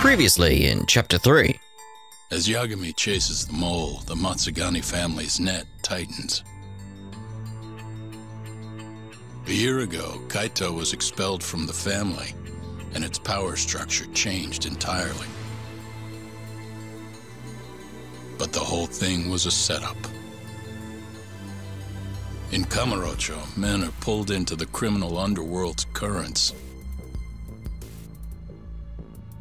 Previously in Chapter 3. As Yagami chases the mole, the Matsugani family's net tightens. A year ago, Kaito was expelled from the family, and its power structure changed entirely. But the whole thing was a setup. In Kamurocho, men are pulled into the criminal underworld's currents.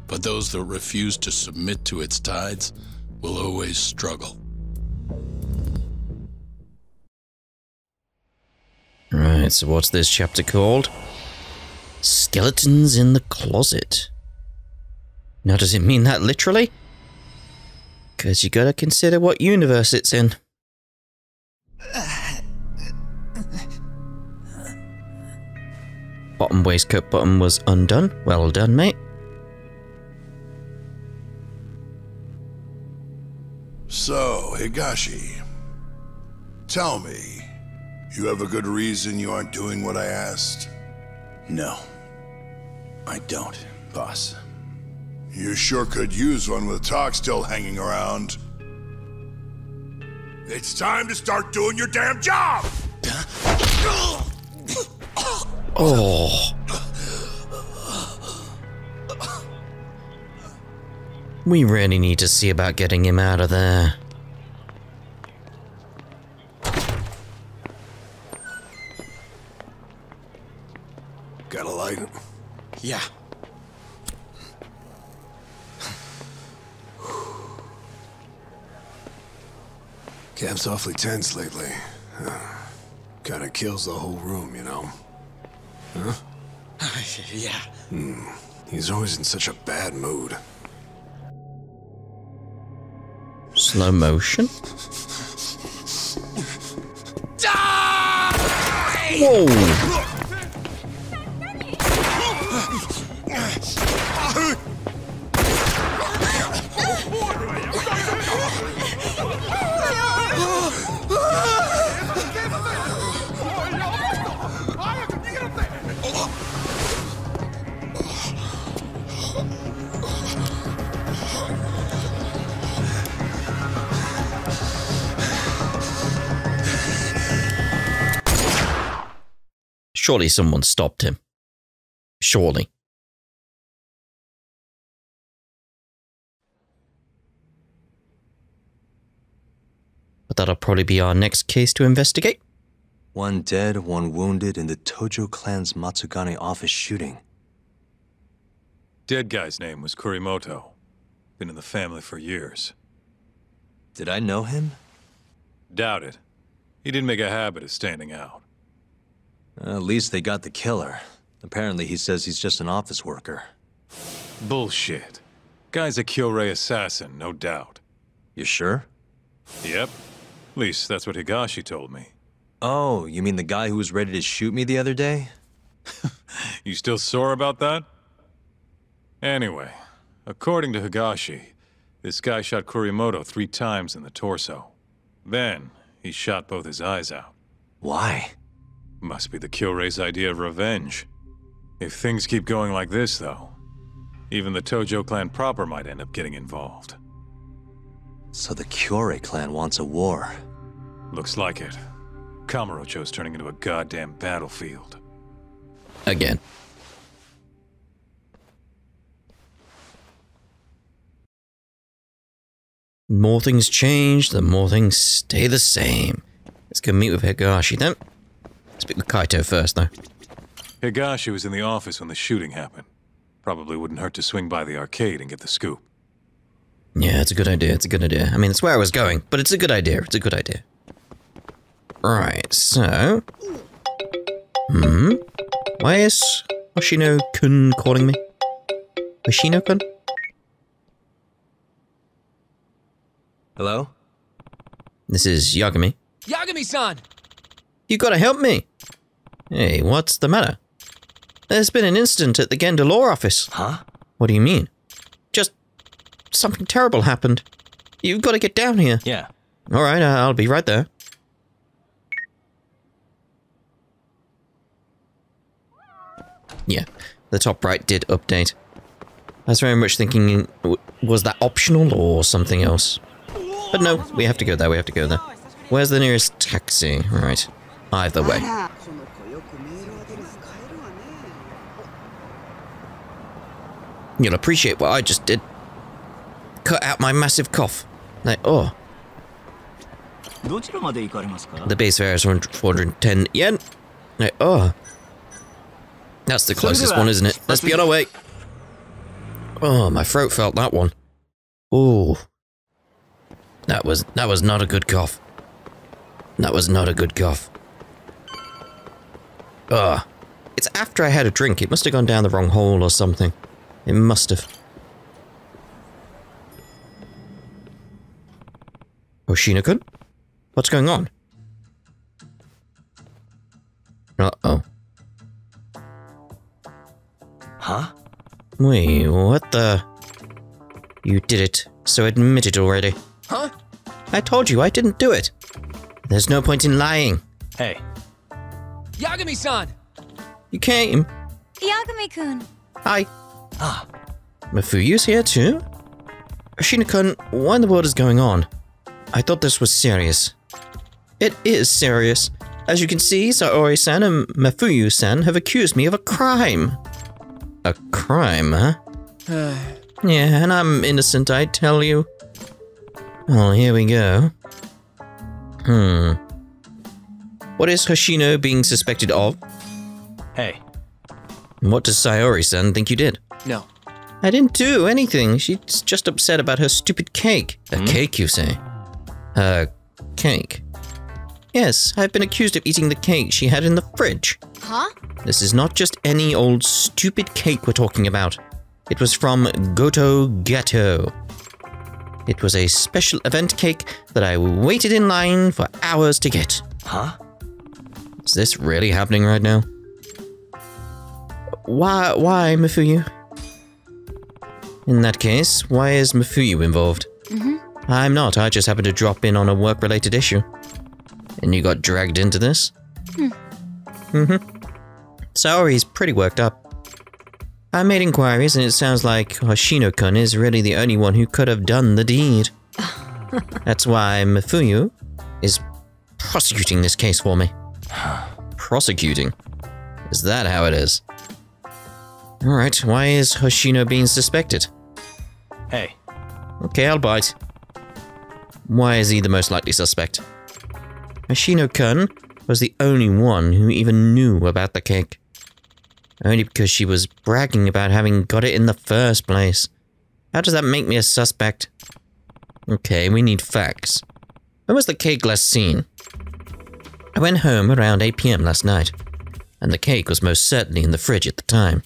But those that refuse to submit to its tides will always struggle. Right, so what's this chapter called? Skeletons in the Closet. Now, does it mean that literally? Because you gotta consider what universe it's in. Bottom waistcoat button was undone. Well done, mate. So, Higashi, tell me, you have a good reason you aren't doing what I asked? No, I don't, boss. You sure could use one with talk still hanging around. It's time to start doing your damn job! Oh. We really need to see about getting him out of there. Got a light? Yeah. Cap's awfully tense lately. Kinda kills the whole room, you know? Huh? Yeah. He's always in such a bad mood. Slow motion? Whoa! Surely someone stopped him. Surely. But that'll probably be our next case to investigate. One dead, one wounded in the Tojo clan's Matsugani office shooting. Dead guy's name was Kurimoto. Been in the family for years. Did I know him? Doubt it. He didn't make a habit of standing out. At least they got the killer. Apparently he says he's just an office worker. Bullshit. Guy's a Kyorei assassin, no doubt. You sure? Yep. At least that's what Higashi told me. Oh, you mean the guy who was ready to shoot me the other day? You still sore about that? Anyway, according to Higashi, this guy shot Kurimoto 3 times in the torso. Then, he shot both his eyes out. Why? Must be the Kyorei's idea of revenge. If things keep going like this, though, even the Tojo clan proper might end up getting involved. So the Kyorei clan wants a war. Looks like it. Kamurocho's turning into a goddamn battlefield. Again. The more things change, the more things stay the same. Let's go meet with Higashi then. Speak with Kaito first, though. Higashi was in the office when the shooting happened. Probably wouldn't hurt to swing by the arcade and get the scoop. Yeah, it's a good idea, it's a good idea. I mean, it's where I was going, but it's a good idea, it's a good idea. Right, so... Why is Hoshino-kun calling me? Hoshino-kun? Hello? This is Yagami. Yagami-san! You gotta help me! Hey, what's the matter? There's been an incident at the Genda Law office. Huh? What do you mean? Just... something terrible happened. You've gotta get down here. Yeah. Alright, I'll be right there. Yeah, the top right did update. I was very much thinking, was that optional or something else? But no, we have to go there, we have to go there. Where's the nearest taxi? Right. Either way. You'll appreciate what I just did. Cut out my massive cough. Like, oh. The base fare is 410 yen. Like, oh. That's the closest one, isn't it? Let's be on our way. Oh, my throat felt that one. Ooh. That was not a good cough. That was not a good cough. Ugh. It's after I had a drink. It must have gone down the wrong hole or something. It must have. Hoshino-kun? What's going on? Uh-oh. Huh? Wait, what the? You did it, so admit it already. Huh? I told you I didn't do it. There's no point in lying. Hey. Yagami-san! You came. Yagami-kun. Hi. Ah. Mafuyu's here too? Hoshino-kun, what in the world is going on? I thought this was serious. It is serious. As you can see, Saori-san and Mafuyu-san have accused me of a crime. A crime, huh? Yeah, and I'm innocent, I tell you. Oh, here we go. What is Hoshino being suspected of? Hey. What does Saori-san think you did? No. I didn't do anything. She's just upset about her stupid cake. A cake, you say? Cake. Yes, I've been accused of eating the cake she had in the fridge. Huh? This is not just any old stupid cake we're talking about. It was from Gotoku. It was a special event cake that I waited in line for hours to get. Huh? Is this really happening right now? Why, Mafuyu? In that case, why is Mafuyu involved? I'm not, I just happened to drop in on a work-related issue. And you got dragged into this? Saori's pretty worked up. I made inquiries and it sounds like Hoshino-kun is really the only one who could have done the deed. That's why Mafuyu is prosecuting this case for me. Prosecuting? Is that how it is? Alright, why is Hoshino being suspected? Hey. Okay, I'll bite. Why is he the most likely suspect? Hoshino-kun was the only one who even knew about the cake. Only because she was bragging about having got it in the first place. How does that make me a suspect? Okay, we need facts. When was the cake last seen? I went home around 8 PM last night, and the cake was most certainly in the fridge at the time.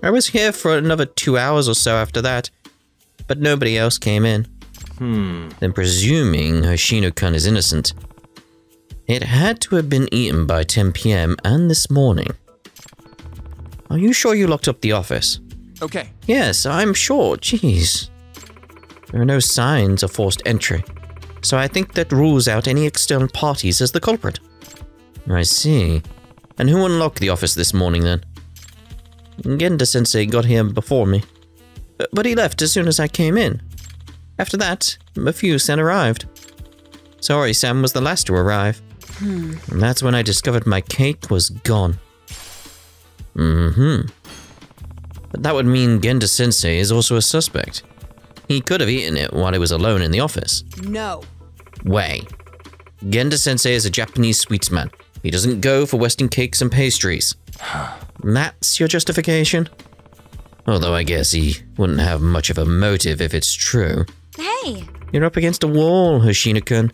I was here for another 2 hours or so after that, but nobody else came in. Then presuming Hoshino-kun is innocent, it had to have been eaten by 10 PM and this morning. Are you sure you locked up the office? Okay. Yes, I'm sure. Jeez. There are no signs of forced entry, so I think that rules out any external parties as the culprit. I see. And who unlocked the office this morning then? Genda-sensei got here before me, but he left as soon as I came in. After that, Mafuyu-san arrived. Saori-san was the last to arrive. And that's when I discovered my cake was gone. But that would mean Genda-sensei is also a suspect. He could have eaten it while he was alone in the office. No. Way. Genda-sensei is a Japanese sweets man. He doesn't go for Western cakes and pastries. That's your justification? Although I guess he wouldn't have much of a motive if it's true. Hey. You're up against a wall, Hoshino-kun.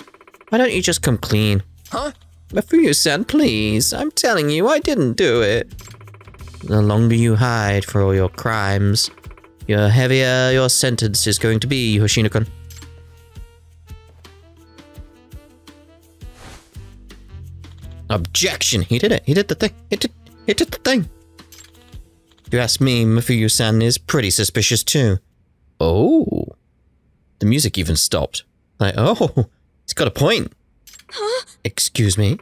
Why don't you just come clean? Huh? Mafuyu-san, please. I'm telling you, I didn't do it. The longer you hide for all your crimes, the heavier your sentence is going to be, Hoshino-kun. Objection! He did it. He did the thing. He did the thing. If you ask me, Mafuyu-san is pretty suspicious too. Oh. The music even stopped. Like, oh, he's got a point. Huh? Excuse me?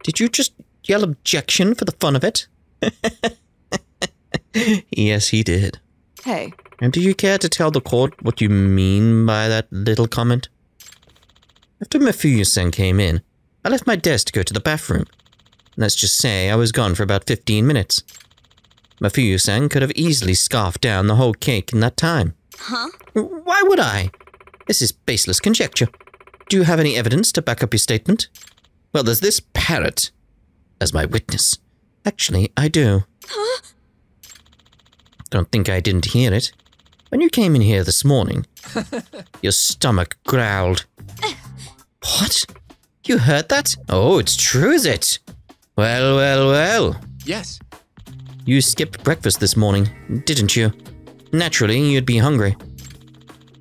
Did you just yell objection for the fun of it? Yes, he did. Hey. And do you care to tell the court what you mean by that little comment? After Mafuyu-san came in, I left my desk to go to the bathroom. Let's just say I was gone for about 15 minutes. Mafuyu-san could have easily scarfed down the whole cake in that time. Huh? Why would I? This is baseless conjecture. Do you have any evidence to back up your statement? Well, there's this parrot as my witness. Actually, I do. Huh? Don't think I didn't hear it. When you came in here this morning, your stomach growled. What? You heard that? Oh, it's true, is it? Well, well, well. Yes. You skipped breakfast this morning, didn't you? Naturally, you'd be hungry.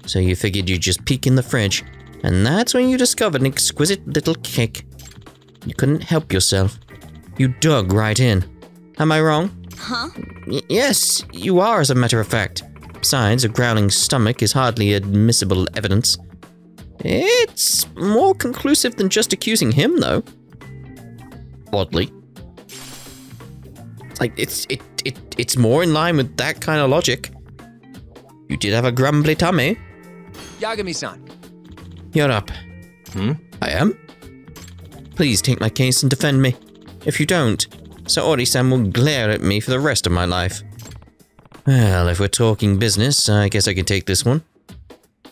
So you figured you'd just peek in the fridge, and that's when you discovered an exquisite little cake. You couldn't help yourself. You dug right in. Am I wrong? Huh? Yes, you are, as a matter of fact. Besides, a growling stomach is hardly admissible evidence. It's more conclusive than just accusing him, though. Oddly. Like, it's more in line with that kind of logic. You did have a grumbly tummy. Yagami-san. You're up. I am? Please take my case and defend me. If you don't, Saori-san will glare at me for the rest of my life. Well, if we're talking business, I guess I can take this one.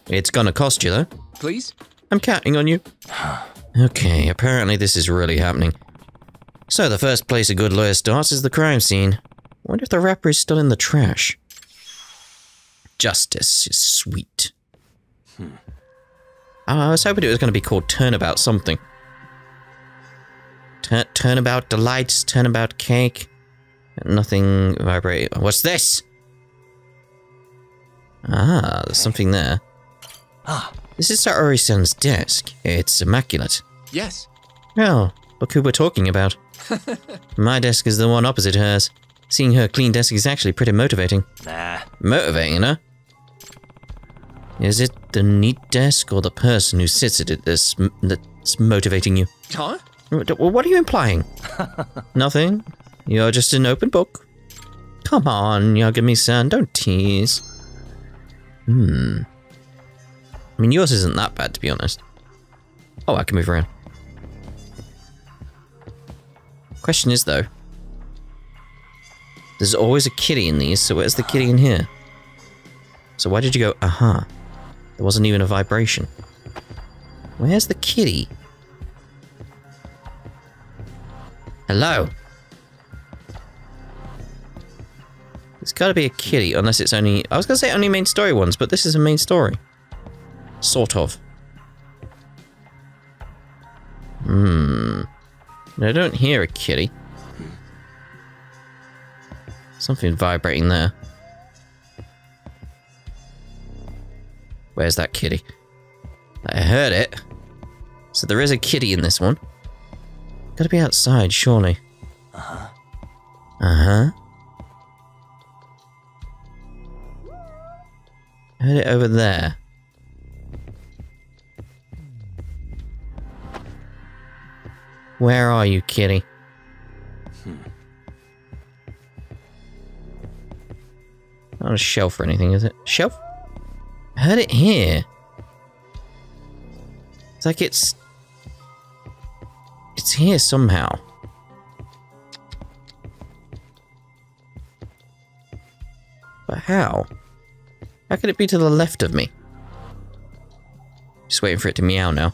It's gonna cost you, though. Please? I'm counting on you. Okay, apparently this is really happening. So the first place a good lawyer starts is the crime scene. Wonder if the wrapper is still in the trash. Justice is sweet. I was hoping it was going to be called Turnabout something. Turnabout delights, Turnabout cake. Nothing vibrate. What's this? Ah, there's something there. This is Saori-san's desk. It's immaculate. Yes. Oh, look who we're talking about. My desk is the one opposite hers. Seeing her clean desk is actually pretty motivating. Nah. Motivating, huh? Is it the neat desk or the person who sits at it that's motivating you? Huh? What are you implying? Nothing. You're just an open book. Come on, Yagami-san, don't tease. I mean, yours isn't that bad, to be honest. Oh, I can move around. Question is, though, there's always a kitty in these, so where's the kitty in here? So why did you go, aha? There wasn't even a vibration. Where's the kitty? Hello? There's gotta be a kitty, unless it's only... I was gonna say only main story ones, but this is a main story. Sort of. I don't hear a kitty. Something vibrating there. Where's that kitty? I heard it. So there is a kitty in this one. Gotta be outside, surely. Uh-huh. Heard it over there. Where are you, kitty? Not a shelf or anything, is it? Shelf? I heard it here. It's like it's here somehow. But how? How could it be to the left of me? Just waiting for it to meow now.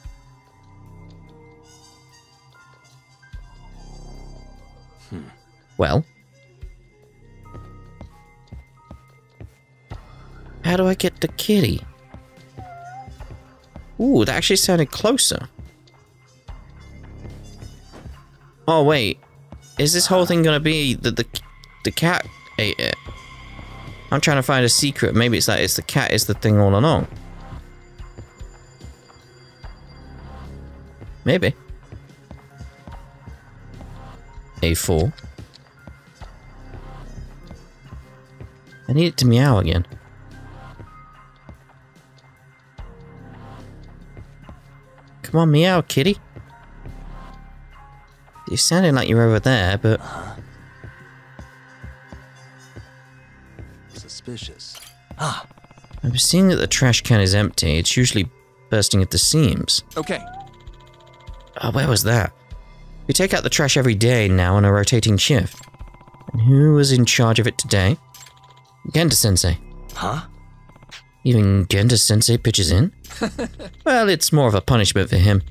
Well? How do I get the kitty? Ooh, that actually sounded closer. Oh, wait. Is this whole thing gonna be that the cat ate it? I'm trying to find a secret. Maybe it's that it's the cat is the thing all along. Maybe. A4. I need it to meow again. Come on, meow, kitty. You're sounding like you're over there, but... suspicious. Ah, I'm seeing that the trash can is empty. It's usually bursting at the seams. Okay. Oh, where was that? We take out the trash every day now on a rotating shift. And who was in charge of it today? Genda-sensei. huh? Even Genda-sensei pitches in? Well, it's more of a punishment for him.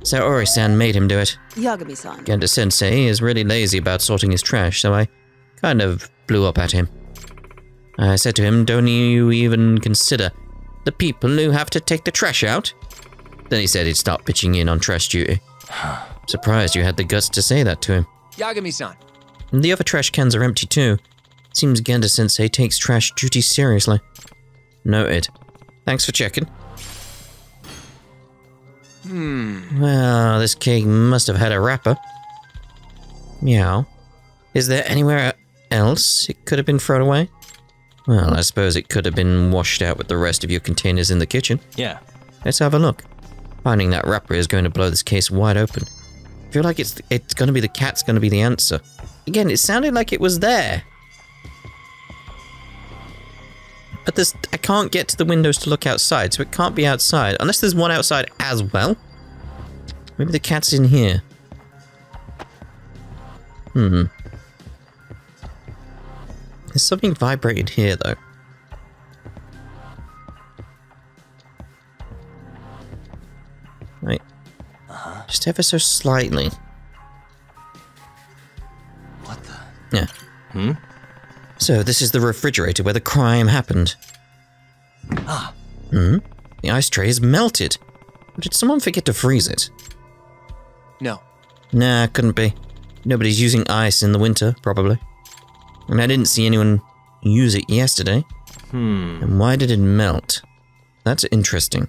Saori-san made him do it. Yagami-san. Genda-sensei is really lazy about sorting his trash, so I kind of blew up at him. I said to him, don't you even consider the people who have to take the trash out? Then he said he'd start pitching in on trash duty. Surprised you had the guts to say that to him. Yagami-san. And the other trash cans are empty too. Seems Genda-sensei takes trash duty seriously. Noted. Thanks for checking. Well, this cake must have had a wrapper. Meow. Is there anywhere else it could have been thrown away? Well, I suppose it could have been washed out with the rest of your containers in the kitchen. Yeah. Let's have a look. Finding that wrapper is going to blow this case wide open. I feel like it's going to be the cat's going to be the answer. Again, it sounded like it was there. But I can't get to the windows to look outside, so it can't be outside. Unless there's one outside as well. Maybe the cat's in here. There's something vibrating here, though. Right. Just ever so slightly. What the? Yeah. So, this is the refrigerator where the crime happened. The ice tray is melted. Or did someone forget to freeze it? No. Nah, couldn't be. Nobody's using ice in the winter, probably. And I didn't see anyone use it yesterday. And why did it melt? That's interesting.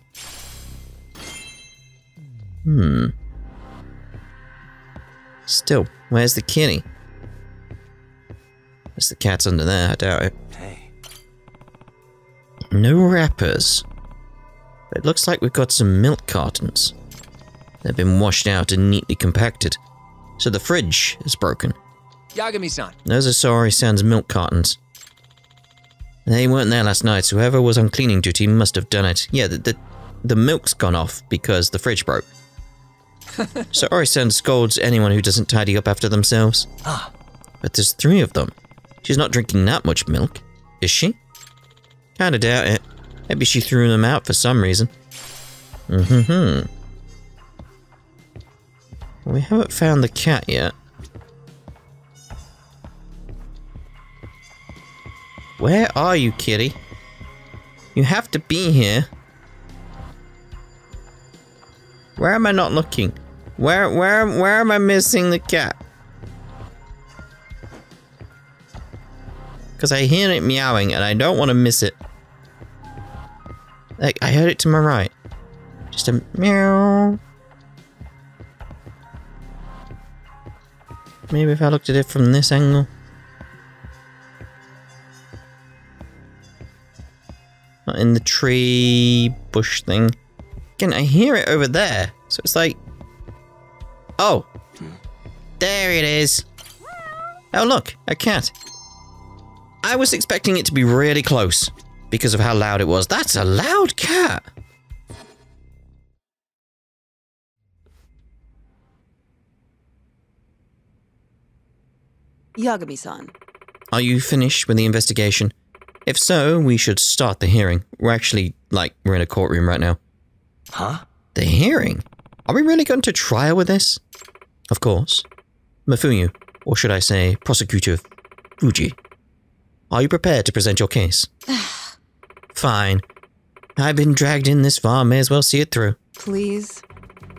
Still, where's the kitty? Unless the cat's under there, I doubt it. Hey. No wrappers. It looks like we've got some milk cartons. They've been washed out and neatly compacted. So the fridge is broken. Yagami-san. Those are Saori-san's milk cartons. They weren't there last night, so whoever was on cleaning duty must have done it. Yeah, the milk's gone off because the fridge broke. Saori-san scolds anyone who doesn't tidy up after themselves. But there's 3 of them. She's not drinking that much milk, is she? Kinda doubt it. Maybe she threw them out for some reason. We haven't found the cat yet. Where are you, kitty? You have to be here. Where am I not looking? Where am I missing the cat? Because I hear it meowing and I don't want to miss it. Like, I heard it to my right. Just a meow. Maybe if I looked at it from this angle. Not in the tree bush thing. Again, I hear it over there. So it's like... Oh. There it is. Oh look, a cat. I was expecting it to be really close because of how loud it was. That's a loud cat. Yagami-san. Are you finished with the investigation? If so, we should start the hearing. We're actually, we're in a courtroom right now. Huh? The hearing? Are we really going to trial with this? Of course. Mafuyu, or should I say, Prosecutor Fuji. Are you prepared to present your case? Fine. I've been dragged in this far, may as well see it through. Please.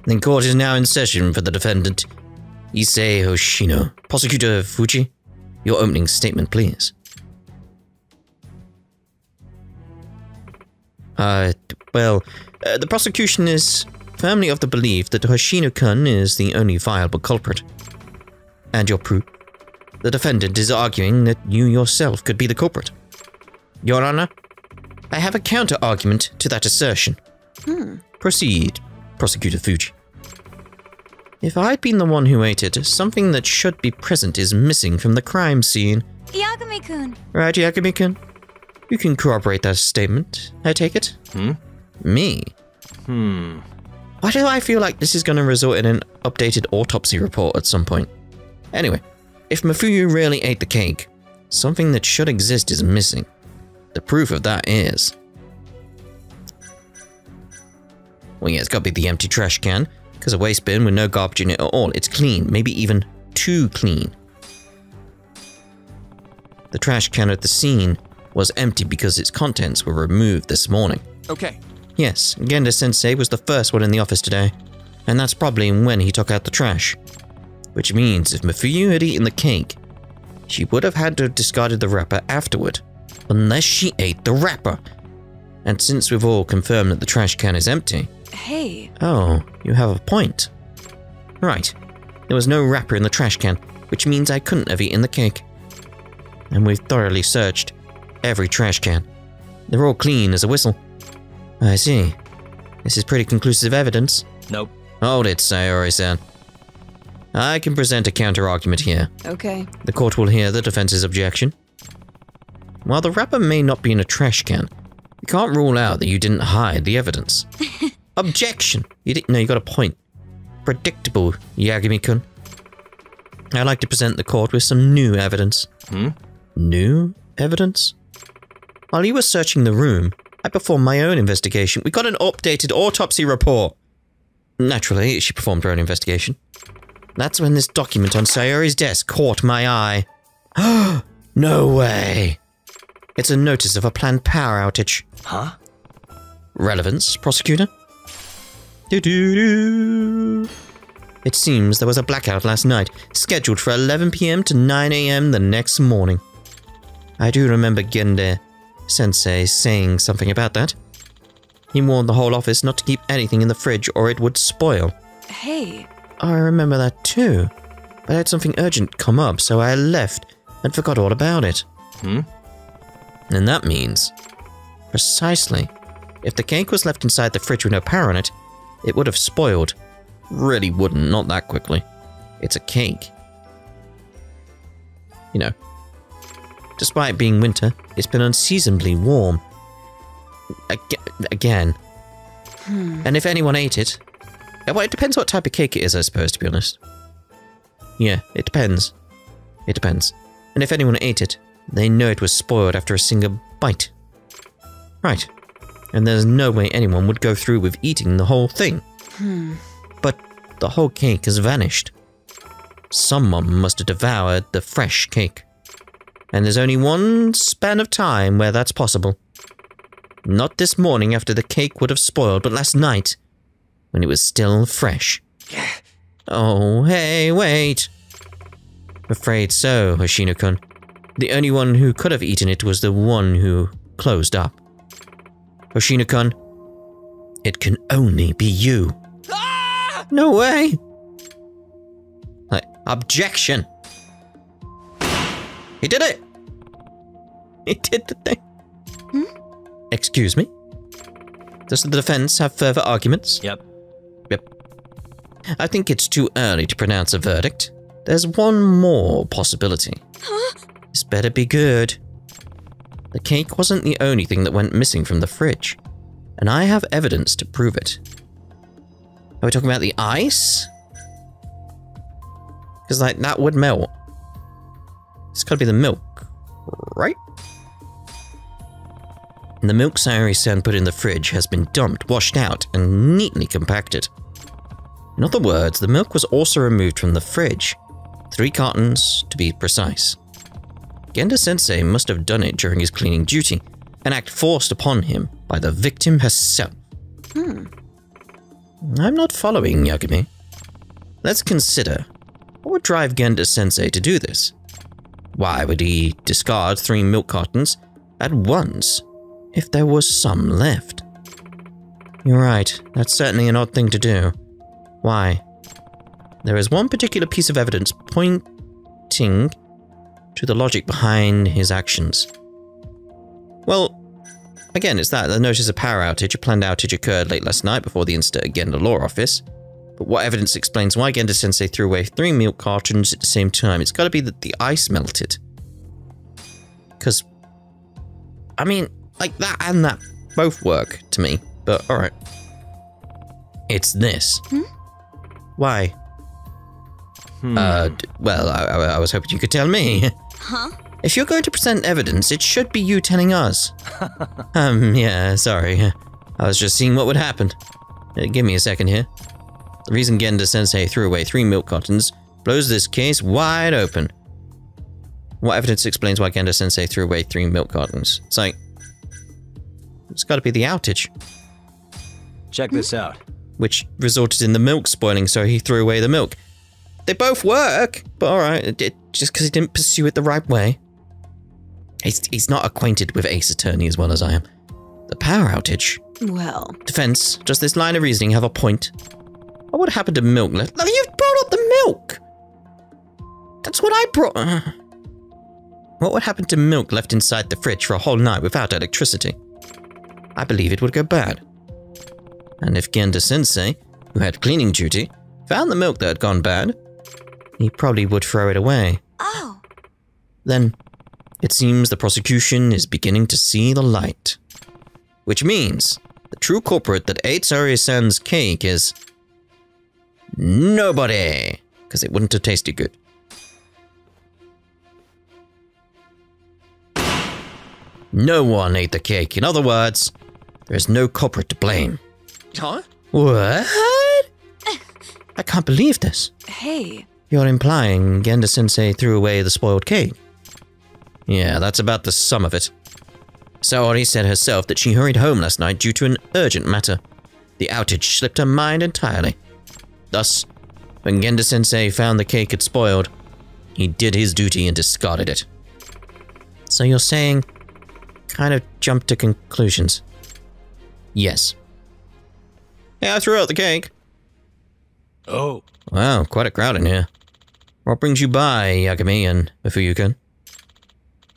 The court is now in session for the defendant, Issei Hoshino. Prosecutor Fuji, your opening statement, please. The prosecution is firmly of the belief that Hoshino-kun is the only viable culprit. And your proof? The defendant is arguing that you yourself could be the culprit. Your Honor, I have a counter-argument to that assertion. Proceed, Prosecutor Fuji. If I'd been the one who ate it, something that should be present is missing from the crime scene. Yagami-kun. Right, Yagami-kun? You can corroborate that statement, I take it? Me? Why do I feel like this is going to result in an updated autopsy report at some point? Anyway, if Mafuyu really ate the cake, something that should exist is missing. The proof of that is... well, yeah, it's got to be the empty trash can, because a waste bin with no garbage in it at all. It's clean, maybe even too clean. The trash can at the scene was empty because its contents were removed this morning. Okay. Yes, Genda-sensei was the first one in the office today, and that's probably when he took out the trash. Which means if Mafuyu had eaten the cake, she would have had to have discarded the wrapper afterward, unless she ate the wrapper. And since we've all confirmed that the trash can is empty... Hey. Oh, you have a point. Right, there was no wrapper in the trash can, which means I couldn't have eaten the cake. And we've thoroughly searched every trash can. They're all clean as a whistle. I see. This is pretty conclusive evidence. Nope. Hold it, Sayori-san. I can present a counter-argument here. Okay. The court will hear the defense's objection. While the wrapper may not be in a trash can, you can't rule out that you didn't hide the evidence. Objection! You didn't know you got a point. Predictable, Yagami-kun. I'd like to present the court with some new evidence. New evidence? While you were searching the room, I performed my own investigation. We got an updated autopsy report. Naturally, she performed her own investigation. That's when this document on Sayori's desk caught my eye. No way! It's a notice of a planned power outage. Huh? Relevance, prosecutor? Doo-doo-doo. It seems there was a blackout last night, scheduled for 11 PM to 9 AM the next morning. I do remember Gende-sensei saying something about that. He warned the whole office not to keep anything in the fridge or it would spoil. Hey. I remember that too, but I had something urgent come up, so I left and forgot all about it. And that means, precisely, if the cake was left inside the fridge with no power on it, it would have spoiled. Really wouldn't, not that quickly. It's a cake. You know, despite being winter, it's been unseasonably warm. Again. And if anyone ate it... well, it depends what type of cake it is, I suppose, to be honest. Yeah, it depends. It depends. And if anyone ate it, they know it was spoiled after a single bite. Right. And there's no way anyone would go through with eating the whole thing. But the whole cake has vanished. Someone must have devoured the fresh cake. And there's only one span of time where that's possible. Not this morning after the cake would have spoiled, but last night, when it was still fresh. Oh, hey, wait. Afraid so, Hoshino-kun. The only one who could have eaten it was the one who closed up. Hoshino-kun, it can only be you. No way! Objection! He did it! He did the thing. Excuse me? Does the defense have further arguments? Yep. I think it's too early to pronounce a verdict. There's one more possibility. This better be good. The cake wasn't the only thing that went missing from the fridge, and I have evidence to prove it. Are we talking about the ice? Because, like, that would melt. It's gotta be the milk, right? And the milk Sayori-san put in the fridge has been dumped, washed out, and neatly compacted. In other words, the milk was also removed from the fridge. 3 cartons, to be precise. Genda-sensei must have done it during his cleaning duty, an act forced upon him by the victim herself. I'm not following, Yagami. Let's consider, what would drive Genda-sensei to do this? Why would he discard 3 milk cartons at once, if there was some left? You're right, that's certainly an odd thing to do. Why? There is one particular piece of evidence pointing to the logic behind his actions. Well, again, it's that the notice of power outage, a planned outage occurred late last night before the incident at Genda Law Office. But what evidence explains why Genda-sensei threw away 3 milk cartons at the same time? It's gotta be that the ice melted. Because I mean, like that and that both work to me, but alright. It's this. Why? Well, I was hoping you could tell me. Huh? If you're going to present evidence, it should be you telling us. Yeah, sorry. I was just seeing what would happen. Give me a second here. The reason Genda-sensei threw away 3 milk cartons blows this case wide open. What evidence explains why Genda-sensei threw away 3 milk cartons? It's like... It's gotta be the outage. Check this out. Which resulted in the milk spoiling, so he threw away the milk. They both work, but alright, just because he didn't pursue it the right way. He's not acquainted with Ace Attorney as well as I am. The power outage. Well. Defense, does this line of reasoning have a point? What would happen to milk left? No, you brought up the milk! That's what I brought... What would happen to milk left inside the fridge for a whole night without electricity? I believe it would go bad. And if Genda-sensei, who had cleaning duty, found the milk that had gone bad, he probably would throw it away. Oh. Then, it seems the prosecution is beginning to see the light. Which means, the true culprit that ate Saori-san's cake is... nobody! Because it wouldn't have tasted good. No one ate the cake. In other words, there is no culprit to blame. Huh? What? I can't believe this. Hey. You're implying Genda-sensei threw away the spoiled cake? Yeah, that's about the sum of it. Saori said herself that she hurried home last night due to an urgent matter. The outage slipped her mind entirely. Thus, when Genda-sensei found the cake had spoiled, he did his duty and discarded it. So you're saying, kind of jumped to conclusions? Yes. Yeah, I threw out the cake. Oh. Wow, quite a crowd in here. What brings you by, Yagami and Mifuyukan?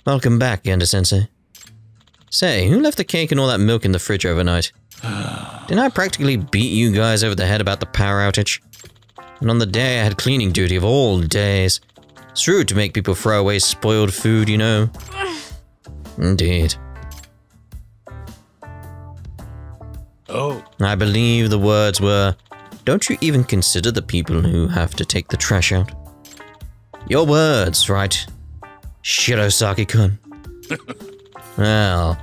Welcome back, Genda-sensei. Say, who left the cake and all that milk in the fridge overnight? Didn't I practically beat you guys over the head about the power outage? And on the day I had cleaning duty of all days. It's rude to make people throw away spoiled food, you know. Indeed. Oh. I believe the words were, don't you even consider the people who have to take the trash out? Your words, right? Shirosaki-kun. Well,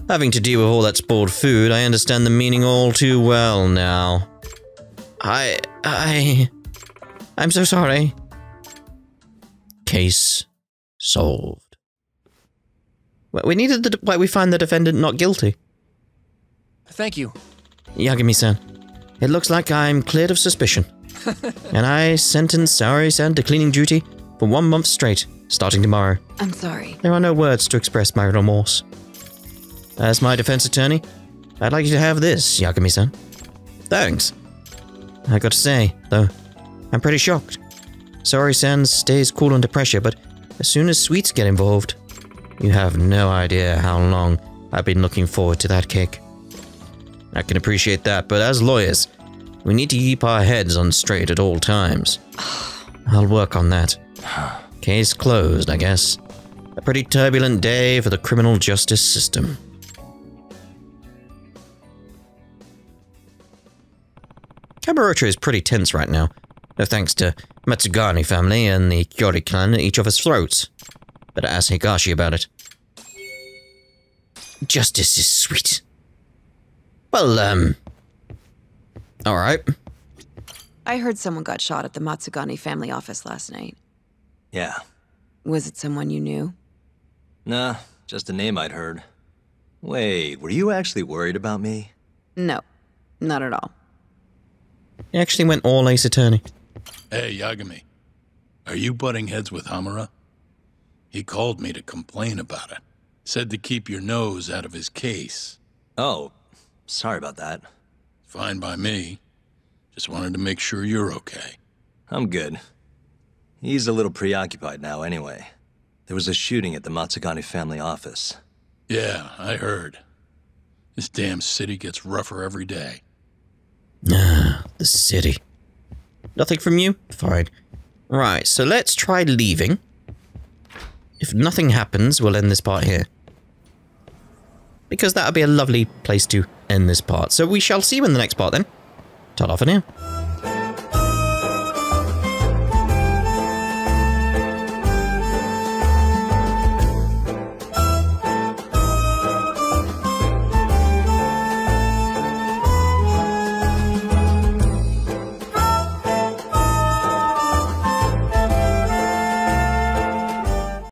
having to deal with all that spoiled food, I understand the meaning all too well now. I'm so sorry. Case solved. Well, we needed we find the defendant not guilty. Thank you. Yagami-san, it looks like I'm cleared of suspicion. And I sentence Saori-san to cleaning duty for 1 month straight, starting tomorrow. I'm sorry. There are no words to express my remorse. As my defense attorney, I'd like you to have this, Yagami-san. Thanks. I got to say, though, I'm pretty shocked. Saori-san stays cool under pressure, but as soon as sweets get involved, you have no idea how long I've been looking forward to that cake. I can appreciate that, but as lawyers, we need to keep our heads on straight at all times. I'll work on that. Case closed, I guess. A pretty turbulent day for the criminal justice system. Kamurocho is pretty tense right now, no thanks to Matsugani family and the Kyori clan at each other's throats. Better ask Higashi about it. Justice is sweet. Well, alright. I heard someone got shot at the Matsugani family office last night. Yeah. Was it someone you knew? Nah, just a name I'd heard. Wait, were you actually worried about me? No, not at all. He actually went all Ace Attorney. Hey, Yagami. Are you butting heads with Hamura? He called me to complain about it. Said to keep your nose out of his case. Oh, sorry about that. Fine by me. Just wanted to make sure you're okay. I'm good. He's a little preoccupied now anyway. There was a shooting at the Matsugani family office. Yeah, I heard. This damn city gets rougher every day. Ah, the city. Nothing from you? Fine. Right, so let's try leaving. If nothing happens, we'll end this part here. because that would be a lovely place to end this part. So we shall see you in the next part then. Ta-da for now.